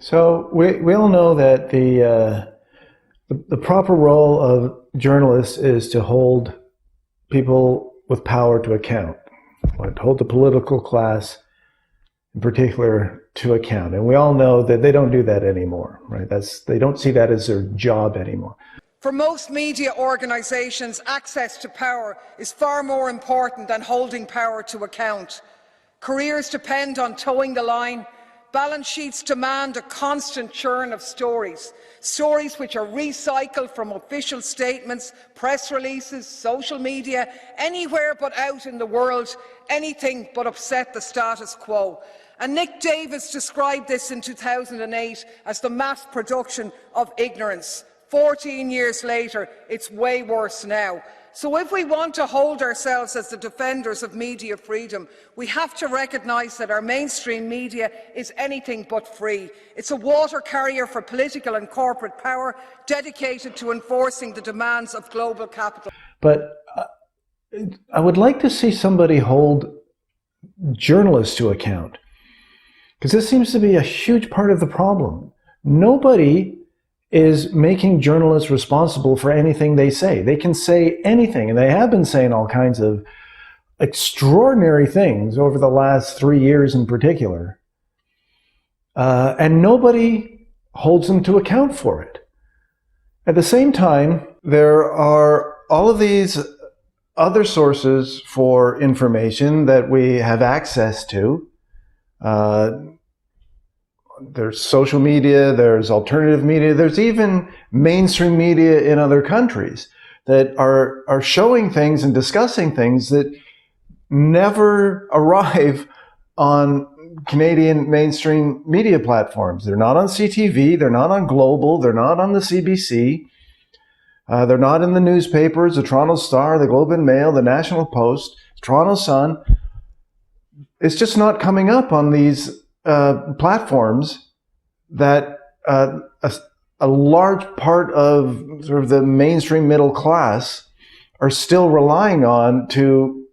So we all know that the proper role of journalists is to hold people with power to account, to hold the political class in particular to account. And we all know that they don't do that anymore, right? They don't see that as their job anymore. For most media organisations, access to power is far more important than holding power to account. Careers depend on towing the line. Balance sheets demand a constant churn of stories, stories which are recycled from official statements, press releases, social media, anywhere but out in the world, anything but upset the status quo. And Nick Davis described this in 2008 as the mass production of ignorance. 14 years later, it's way worse now. So if we want to hold ourselves as the defenders of media freedom, we have to recognise that our mainstream media is anything but free. It's a water carrier for political and corporate power, dedicated to enforcing the demands of global capital. But I would like to see somebody hold journalists to account, because this seems to be a huge part of the problem. Nobody is making journalists responsible for anything they say. They can say anything, and they have been saying all kinds of extraordinary things over the last 3 years in particular, and nobody holds them to account for it. At the same time, there are all of these other sources for information that we have access to. There's social media, there's alternative media, there's even mainstream media in other countries that are showing things and discussing things that never arrive on Canadian mainstream media platforms. They're not on CTV, they're not on Global, they're not on the CBC, they're not in the newspapers, the Toronto Star, the Globe and Mail, the National Post, Toronto Sun. It's just not coming up on these platforms that a large part of sort of the mainstream middle class are still relying on to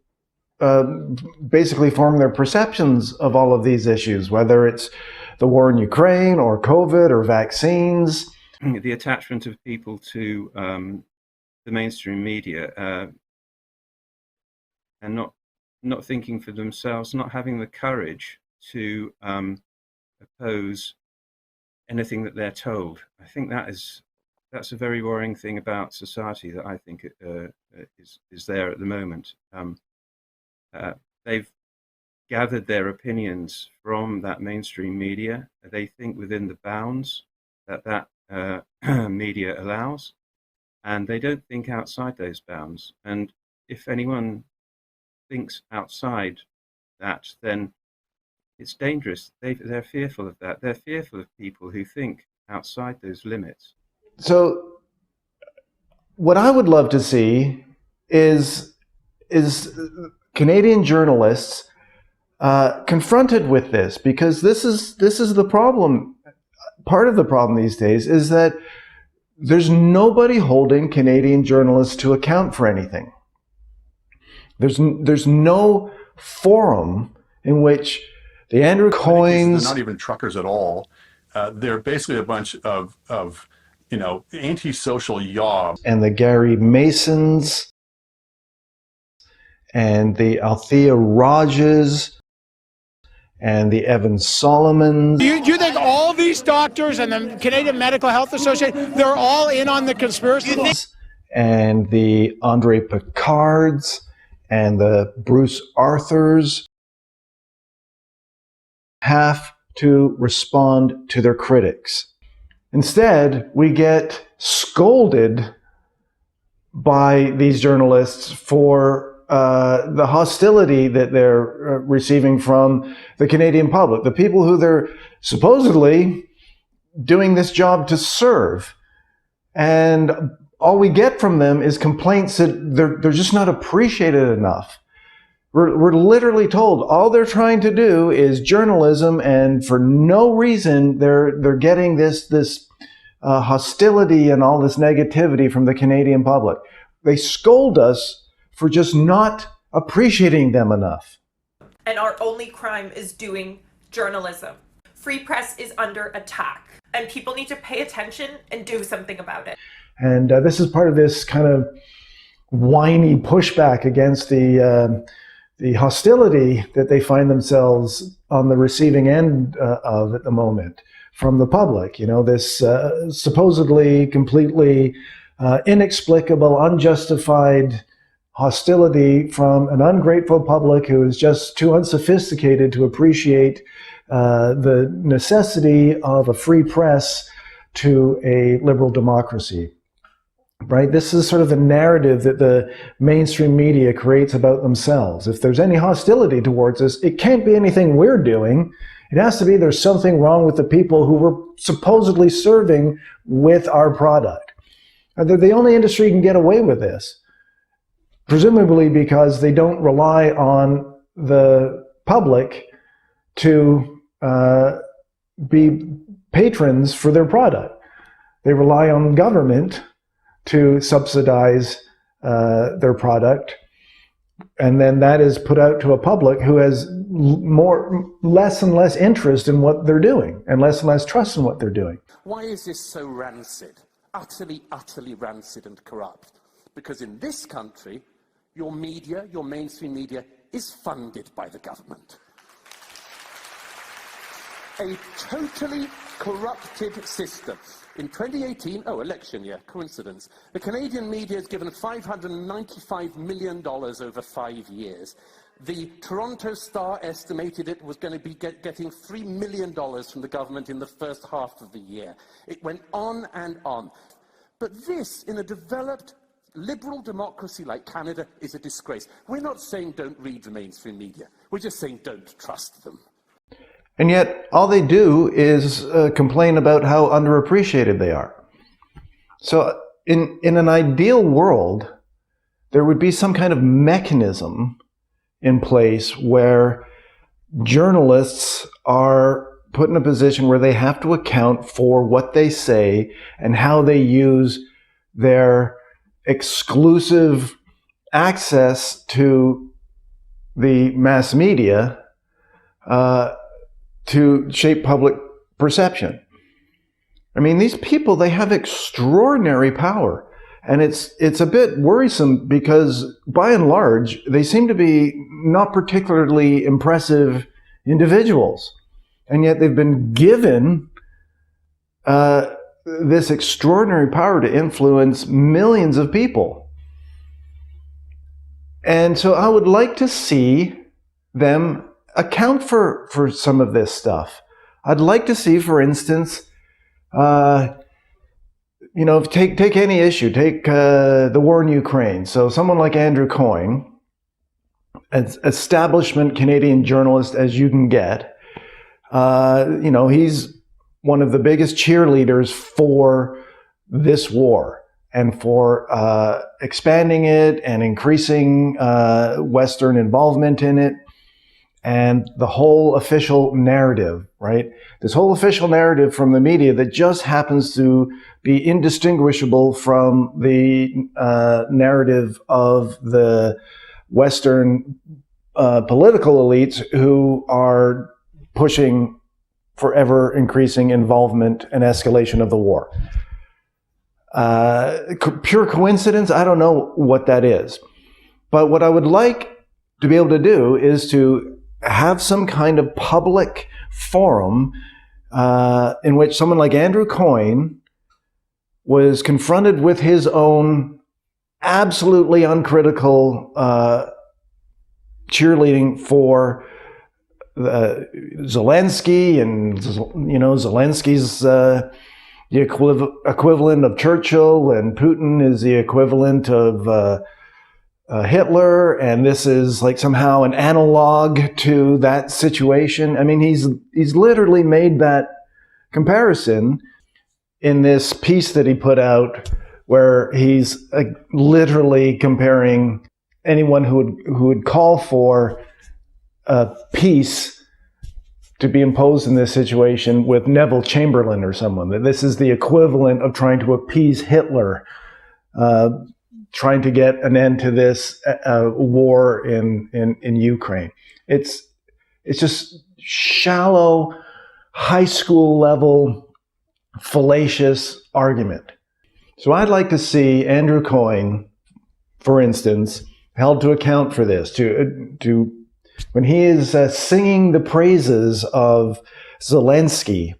basically form their perceptions of all of these issues, whether it's the war in Ukraine or COVID or vaccines. The attachment of people to the mainstream media and not thinking for themselves, not having the courage to oppose anything that they're told. I think that's a very worrying thing about society that I think is there at the moment. They've gathered their opinions from that mainstream media. They think within the bounds that media allows, and they don't think outside those bounds. And if anyone thinks outside that, then it's dangerous. They're fearful of that. They're fearful of people who think outside those limits. So what I would love to see is Canadian journalists confronted with this, because this is the problem. Part of the problem these days is that there's nobody holding Canadian journalists to account for anything. There's no forum in which the Andrew Coynes... They're not even truckers at all. They're basically a bunch of antisocial yobs. And the Gary Masons and the Althea Rajas and the Evan Solomons. Do you think all these doctors and the Canadian Medical Health Association, they're all in on the conspiracy? And the Andre Picards and the Bruce Arthurs have to respond to their critics. Instead, we get scolded by these journalists for the hostility that they're receiving from the Canadian public, the people who they're supposedly doing this job to serve. And all we get from them is complaints that they're just not appreciated enough. We're literally told all they're trying to do is journalism, and for no reason they're getting this hostility and all this negativity from the Canadian public. They scold us for just not appreciating them enough. And our only crime is doing journalism. free press is under attack, and people need to pay attention and do something about it. And this is part of this kind of whiny pushback against the hostility that they find themselves on the receiving end of at the moment from the public. You know, this supposedly completely inexplicable, unjustified hostility from an ungrateful public who is just too unsophisticated to appreciate the necessity of a free press to a liberal democracy. Right? This is sort of the narrative that the mainstream media creates about themselves. If there's any hostility towards us, it can't be anything we're doing. It has to be there's something wrong with the people who we're supposedly serving with our product. They're the only industry who can get away with this, presumably because they don't rely on the public to be patrons for their product. They rely on government to subsidize their product, and then that is put out to a public who has less and less interest in what they're doing and less trust in what they're doing. Why is this so rancid? Utterly, utterly rancid and corrupt. Because in this country, your media, your mainstream media, is funded by the government. A totally corrupted system. In 2018, election year, coincidence, the Canadian media is given $595 million over 5 years. The Toronto Star estimated it was going to be getting $3 million from the government in the first half of the year. It went on and on. But this, in a developed liberal democracy like Canada, is a disgrace. We're not saying don't read the mainstream media. We're just saying don't trust them. And yet, all they do is complain about how underappreciated they are. So, in an ideal world, there would be some kind of mechanism in place where journalists are put in a position where they have to account for what they say and how they use their exclusive access to the mass media to shape public perception. I mean, these people, they have extraordinary power. And it's a bit worrisome because, by and large, they seem to be not particularly impressive individuals. And yet they've been given this extraordinary power to influence millions of people. And so I would like to see them account for some of this stuff. I'd like to see, for instance, take any issue, take the war in Ukraine. So someone like Andrew Coyne, an establishment Canadian journalist as you can get, he's one of the biggest cheerleaders for this war and for expanding it and increasing Western involvement in it. And the whole official narrative, right? This whole official narrative from the media that just happens to be indistinguishable from the narrative of the Western political elites who are pushing for ever increasing involvement and escalation of the war. Pure coincidence? I don't know what that is. But what I would like to be able to do is to have some kind of public forum in which someone like Andrew Coyne was confronted with his own absolutely uncritical cheerleading for Zelensky, and Zelensky's the equivalent of Churchill, and Putin is the equivalent of Hitler, and this is like somehow an analog to that situation. I mean, he's literally made that comparison in this piece that he put out, where he's literally comparing anyone who would call for peace to be imposed in this situation with Neville Chamberlain or someone. That this is the equivalent of trying to appease Hitler, trying to get an end to this war in Ukraine. It's just shallow, high school level fallacious argument. So I'd like to see Andrew Coyne, for instance, held to account for this, to when he is singing the praises of Zelensky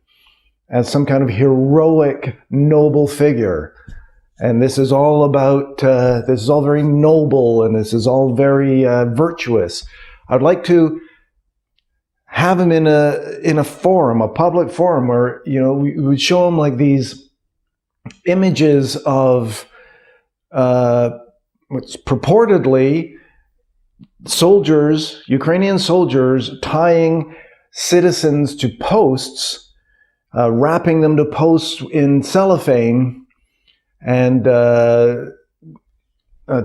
as some kind of heroic, noble figure. And this is all about, this is all very noble, and this is all very virtuous. I'd like to have him in a forum, a public forum, where, you know, we would show him like these images of what's purportedly soldiers, Ukrainian soldiers, tying citizens to posts, wrapping them to posts in cellophane, and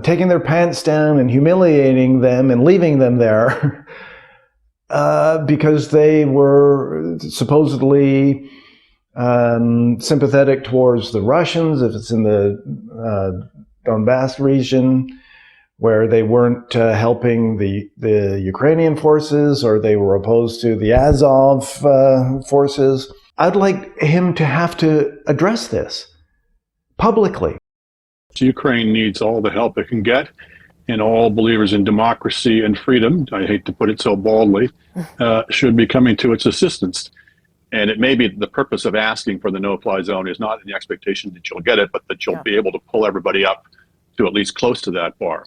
taking their pants down and humiliating them and leaving them there because they were supposedly sympathetic towards the Russians, if it's in the Donbass region, where they weren't helping the Ukrainian forces, or they were opposed to the Azov forces. I'd like him to have to address this publicly. Ukraine needs all the help it can get, and all believers in democracy and freedom, I hate to put it so baldly, should be coming to its assistance. And it may be the purpose of asking for the no-fly zone is not in the expectation that you'll get it, but that you'll be able to pull everybody up to at least close to that bar.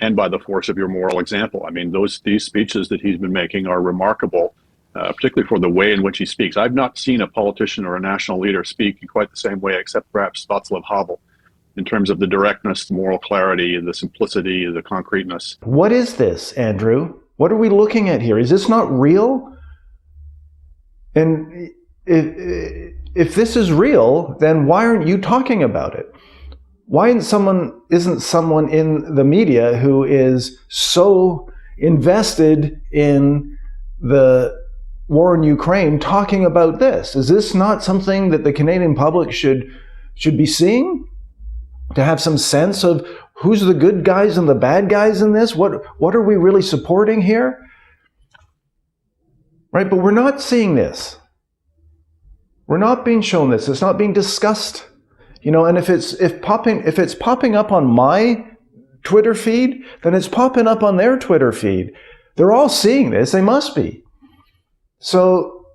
And by the force of your moral example. I mean, these speeches that he's been making are remarkable, particularly for the way in which he speaks. I've not seen a politician or a national leader speak in quite the same way, except perhaps Václav Havel, in terms of the directness, the moral clarity, the simplicity, the concreteness. What is this, Andrew? What are we looking at here? Is this not real? And if this is real, then why aren't you talking about it? Why isn't someone in the media who is so invested in the war in Ukraine talking about this? Is this not something that the Canadian public should be seeing? To have some sense of who's the good guys and the bad guys in this? What are we really supporting here? Right, but we're not seeing this. We're not being shown this. It's not being discussed. You know, and if it's popping up on my Twitter feed, then it's popping up on their Twitter feed. They're all seeing this. They must be. So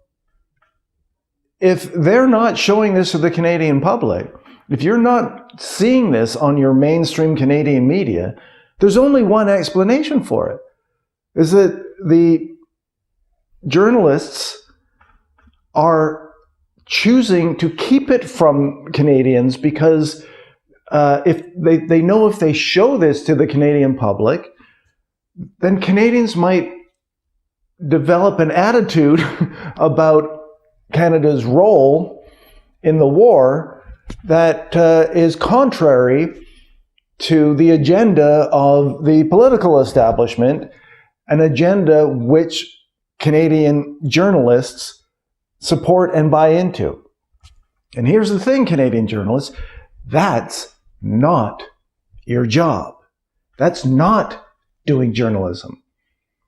if they're not showing this to the Canadian public, if you're not seeing this on your mainstream Canadian media, there's only one explanation for it, is that the journalists are choosing to keep it from Canadians because if they know if they show this to the Canadian public, then Canadians might develop an attitude about Canada's role in the war that is contrary to the agenda of the political establishment, an agenda which Canadian journalists support and buy into. And here's the thing, Canadian journalists, that's not your job. That's not doing journalism.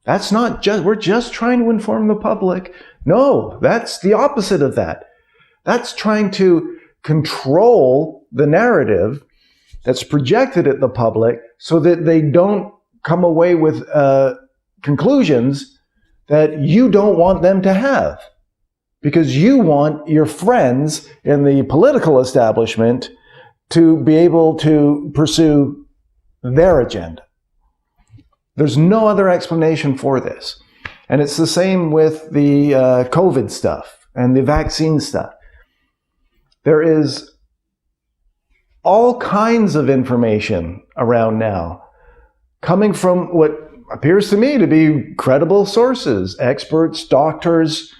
That's not just, we're just trying to inform the public. No, that's the opposite of that. That's trying to control the narrative that's projected at the public so that they don't come away with conclusions that you don't want them to have. Because you want your friends in the political establishment to be able to pursue their agenda. There's no other explanation for this. And it's the same with the COVID stuff and the vaccine stuff. There is all kinds of information around now coming from what appears to me to be credible sources, experts, doctors.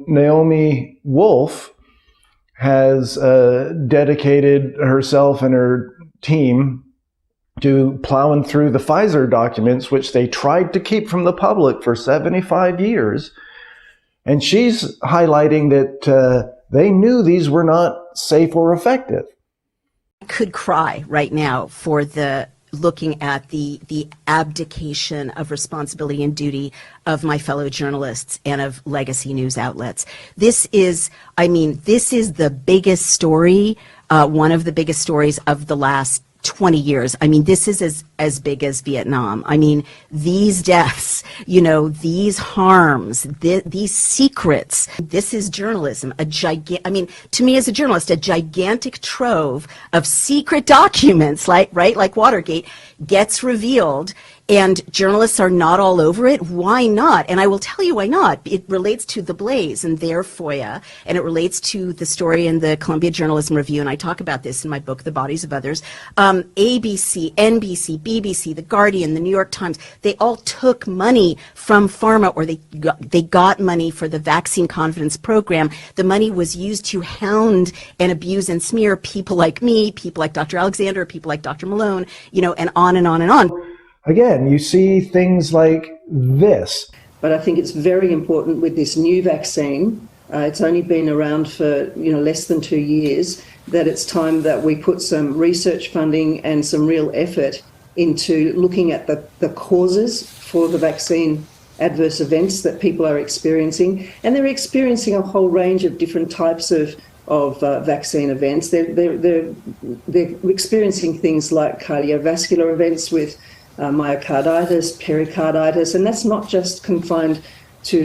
Naomi Wolf has dedicated herself and her team to plowing through the Pfizer documents, which they tried to keep from the public for 75 years. And she's highlighting that they knew these were not safe or effective. I could cry right now for the looking at the abdication of responsibility and duty of my fellow journalists and of legacy news outlets. This is the biggest story, one of the biggest stories of the last 20 years. I mean, this is as big as Vietnam. I mean, these deaths, these harms, these secrets, this is journalism, to me as a journalist, a gigantic trove of secret documents, like Watergate, gets revealed, and journalists are not all over it. Why not? And I will tell you why not. It relates to The Blaze and their FOIA, and it relates to the story in the Columbia Journalism Review, and I talk about this in my book, The Bodies of Others. ABC, NBC, BBC, The Guardian, The New York Times, they all took money from pharma, or they got money for the vaccine confidence program. The money was used to hound and abuse and smear people like me, people like Dr. Alexander, people like Dr. Malone, and on and on and on. Again, you see things like this. But I think it's very important with this new vaccine, it's only been around for less than 2 years, that it's time that we put some research funding and some real effort into looking at the causes for the vaccine adverse events that people are experiencing. And they're experiencing a whole range of different types of vaccine events. They're experiencing things like cardiovascular events with myocarditis, pericarditis, and that's not just confined to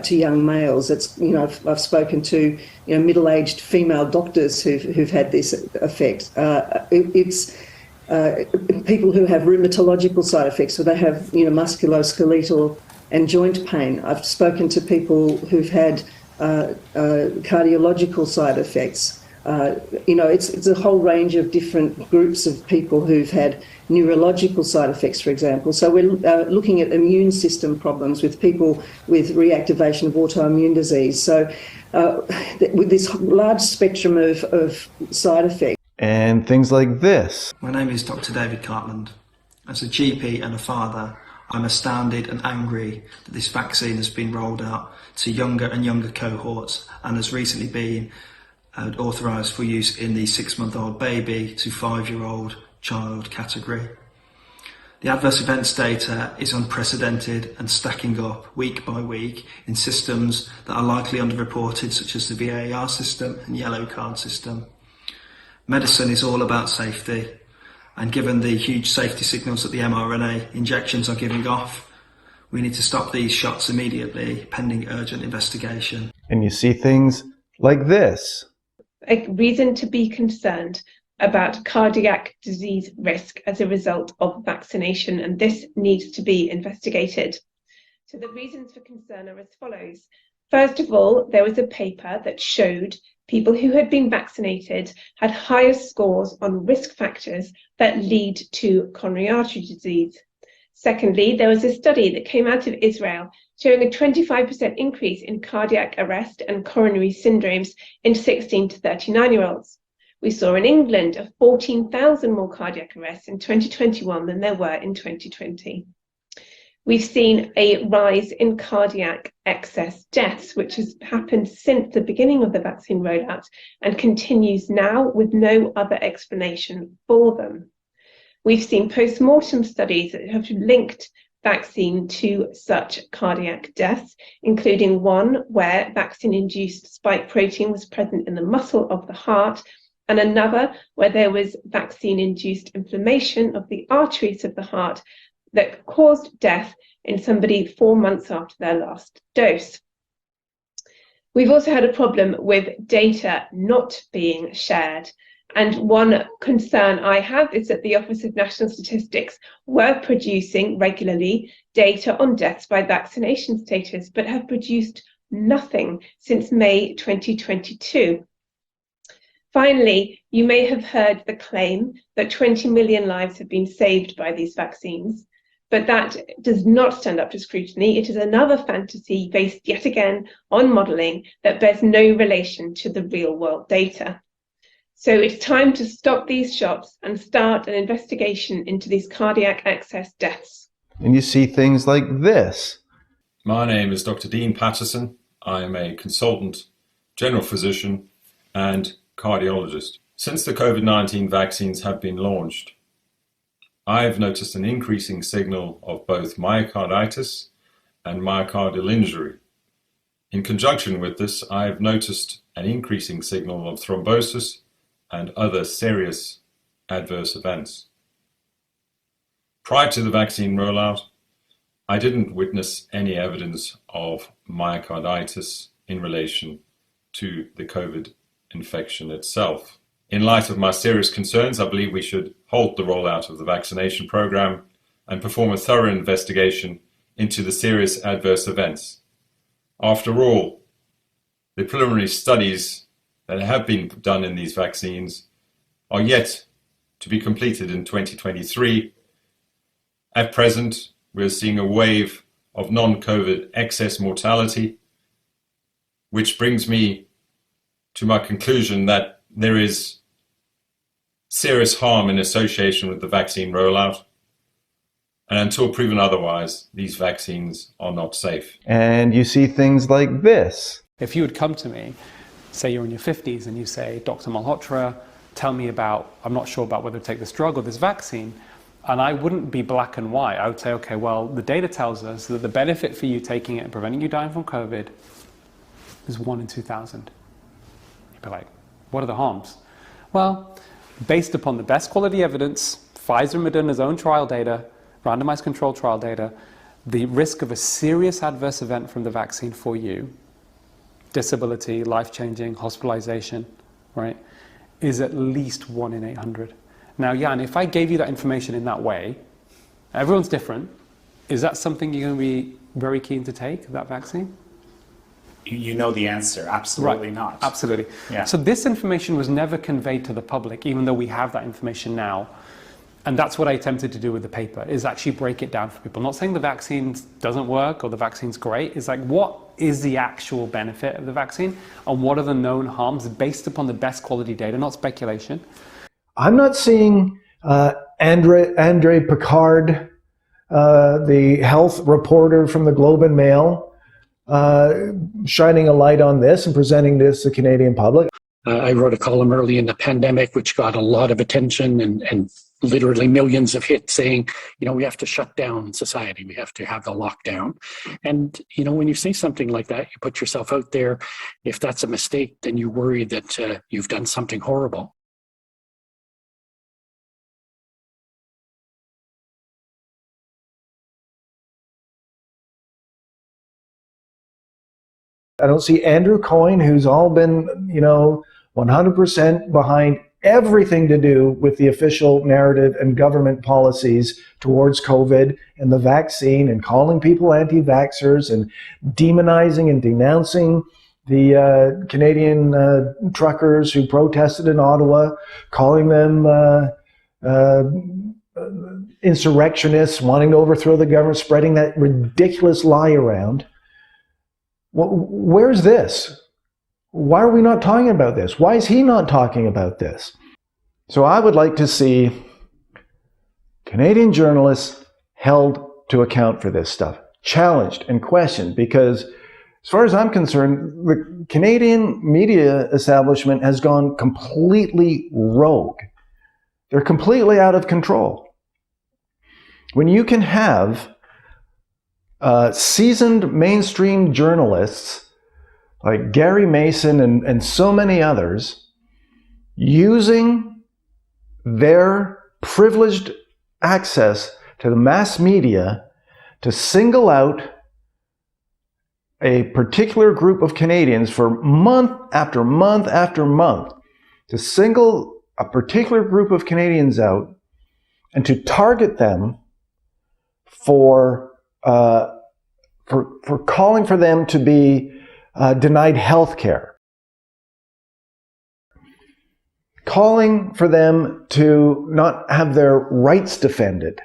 young males. It's I've spoken to middle-aged female doctors who've had this effect. It's people who have rheumatological side effects, so they have musculoskeletal and joint pain. I've spoken to people who've had cardiological side effects. It's a whole range of different groups of people who've had neurological side effects, for example. So we're looking at immune system problems with people with reactivation of autoimmune disease. So with this large spectrum of side effects. And things like this. My name is Dr. David Cartland. As a GP and a father, I'm astounded and angry that this vaccine has been rolled out to younger and younger cohorts and has recently been authorised for use in the 6-month-old baby to 5-year-old child category. The adverse events data is unprecedented and stacking up week by week in systems that are likely underreported, such as the VAR system and yellow card system. Medicine is all about safety, and given the huge safety signals that the mRNA injections are giving off, we need to stop these shots immediately, pending urgent investigation. And you see things like this. A reason to be concerned about cardiac disease risk as a result of vaccination, and this needs to be investigated. So the reasons for concern are as follows. First of all, there was a paper that showed people who had been vaccinated had higher scores on risk factors that lead to coronary artery disease. Secondly, there was a study that came out of Israel showing a 25% increase in cardiac arrest and coronary syndromes in 16 to 39-year-olds. We saw in England of 14,000 more cardiac arrests in 2021 than there were in 2020. We've seen a rise in cardiac excess deaths, which has happened since the beginning of the vaccine rollout and continues now with no other explanation for them. We've seen post-mortem studies that have linked vaccine to such cardiac deaths, including one where vaccine-induced spike protein was present in the muscle of the heart, and another where there was vaccine-induced inflammation of the arteries of the heart that caused death in somebody 4 months after their last dose. We've also had a problem with data not being shared. And one concern I have is that the Office of National Statistics were producing regularly data on deaths by vaccination status, but have produced nothing since May 2022. Finally, you may have heard the claim that 20 million lives have been saved by these vaccines, but that does not stand up to scrutiny. It is another fantasy based yet again on modelling that bears no relation to the real world data. So it's time to stop these shots and start an investigation into these cardiac excess deaths. And you see things like this. My name is Dr. Dean Patterson. I am a consultant, general physician, and cardiologist. Since the COVID-19 vaccines have been launched, I've noticed an increasing signal of both myocarditis and myocardial injury. In conjunction with this, I've noticed an increasing signal of thrombosis and other serious adverse events. Prior to the vaccine rollout, I didn't witness any evidence of myocarditis in relation to the COVID infection itself. In light of my serious concerns, I believe we should halt the rollout of the vaccination program and perform a thorough investigation into the serious adverse events. After all, the preliminary studies that have been done in these vaccines are yet to be completed in 2023. At present, we're seeing a wave of non-COVID excess mortality, which brings me to my conclusion that there is serious harm in association with the vaccine rollout. And until proven otherwise, these vaccines are not safe. And you see things like this. If you would come to me, say you're in your 50s, and you say, Dr. Malhotra, tell me about, I'm not sure about whether to take this drug or this vaccine, and I wouldn't be black and white. I would say, okay, well, the data tells us that the benefit for you taking it and preventing you dying from COVID is 1 in 2,000. You'd be like, what are the harms? Well, based upon the best quality evidence, Pfizer and Moderna's own trial data, randomized controlled trial data, the risk of a serious adverse event from the vaccine for you, disability, life-changing, hospitalization, right, is at least 1 in 800. Now, Jan, if I gave you that information in that way, everyone's different. Is that something you're going to be very keen to take, that vaccine? You know the answer. Absolutely right. not. Absolutely. Yeah. So this information was never conveyed to the public, even though we have that information now. And that's what I attempted to do with the paper, is actually break it down for people. Not saying the vaccine doesn't work or the vaccine's great. It's like, what is the actual benefit of the vaccine and what are the known harms based upon the best quality data, not speculation. I'm not seeing Andre Picard, the health reporter from the Globe and Mail, shining a light on this and presenting this to the Canadian public. I wrote a column early in the pandemic, which got a lot of attention and literally millions of hits saying, we have to shut down society. We have to have the lockdown. And, when you say something like that, you put yourself out there. If that's a mistake, then you worry that you've done something horrible. I don't see Andrew Coyne, who's all been, 100% behind everything to do with the official narrative and government policies towards COVID and the vaccine, and calling people anti-vaxxers and demonizing and denouncing the Canadian truckers who protested in Ottawa, calling them insurrectionists, wanting to overthrow the government, spreading that ridiculous lie around. Where's this? Why are we not talking about this? Why is he not talking about this? So I would like to see Canadian journalists held to account for this stuff, challenged and questioned, because as far as I'm concerned, the Canadian media establishment has gone completely rogue. They're completely out of control. When you can have seasoned mainstream journalists like Gary Mason and so many others using their privileged access to the mass media to single out a particular group of Canadians for month after month after month, to single a particular group of Canadians out and to target them for calling for them to be denied health care, calling for them to not have their rights defended,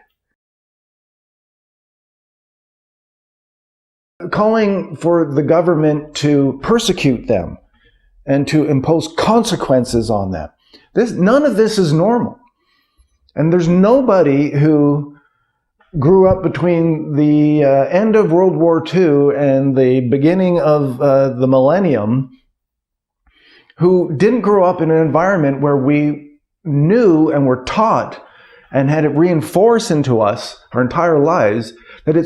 calling for the government to persecute them and to impose consequences on them. None of this is normal. And there's nobody who grew up between the end of World War II and the beginning of the millennium who didn't grow up in an environment where we knew and were taught and had it reinforced into us our entire lives that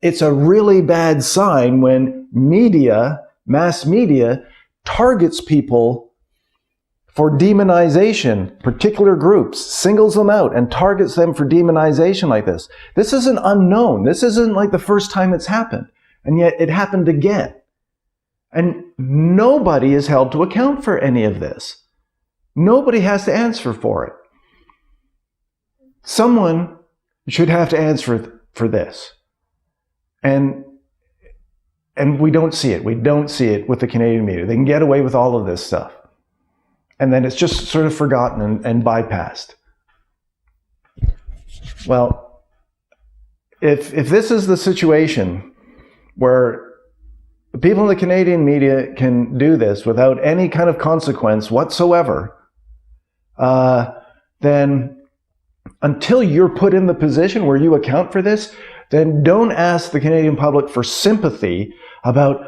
it's a really bad sign when media, mass media, targets people for demonization, particular groups, singles them out and targets them for demonization like this. This isn't unknown. This isn't like the first time it's happened. And yet it happened again. And nobody is held to account for any of this. Nobody has to answer for it. Someone should have to answer for this. And we don't see it. We don't see it with the Canadian media. They can get away with all of this stuff. And then it's just sort of forgotten and bypassed. Well, if this is the situation where the people in the Canadian media can do this without any kind of consequence whatsoever, then until you're put in the position where you account for this, then don't ask the Canadian public for sympathy about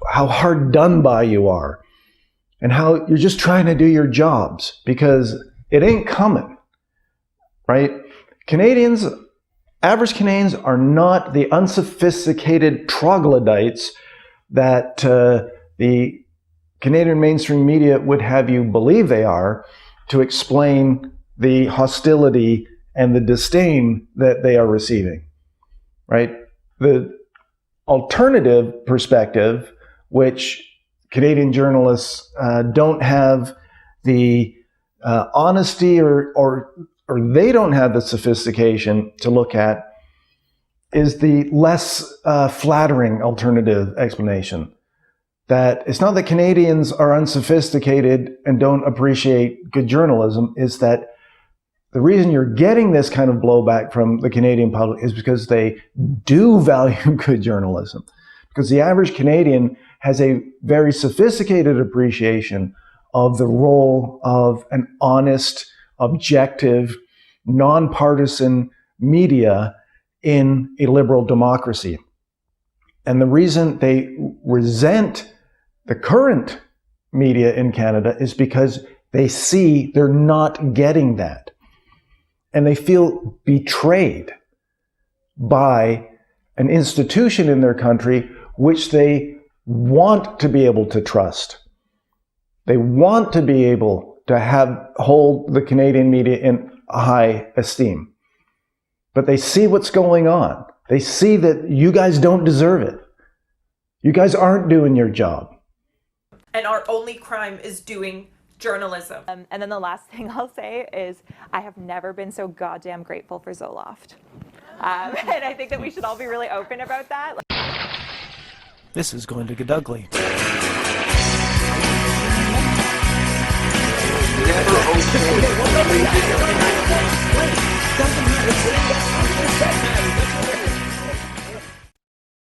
how hard done by you are and how you're just trying to do your jobs, because it ain't coming, right? Canadians, average Canadians, are not the unsophisticated troglodytes that the Canadian mainstream media would have you believe they are to explain the hostility and the disdain that they are receiving, right? The alternative perspective, which Canadian journalists don't have the honesty or they don't have the sophistication to look at, is the less flattering alternative explanation. That it's not that Canadians are unsophisticated and don't appreciate good journalism, is that the reason you're getting this kind of blowback from the Canadian public is because they do value good journalism. Because the average Canadian has a very sophisticated appreciation of the role of an honest, objective, nonpartisan media in a liberal democracy. And the reason they resent the current media in Canada is because they see they're not getting that. And they feel betrayed by an institution in their country which they want to be able to trust. They want to be able to hold the Canadian media in high esteem. But they see what's going on. They see that you guys don't deserve it. You guys aren't doing your job. And our only crime is doing journalism. And then the last thing I'll say is I have never been so goddamn grateful for Zoloft. And I think that we should all be really open about that. This is going to get ugly. Never okay.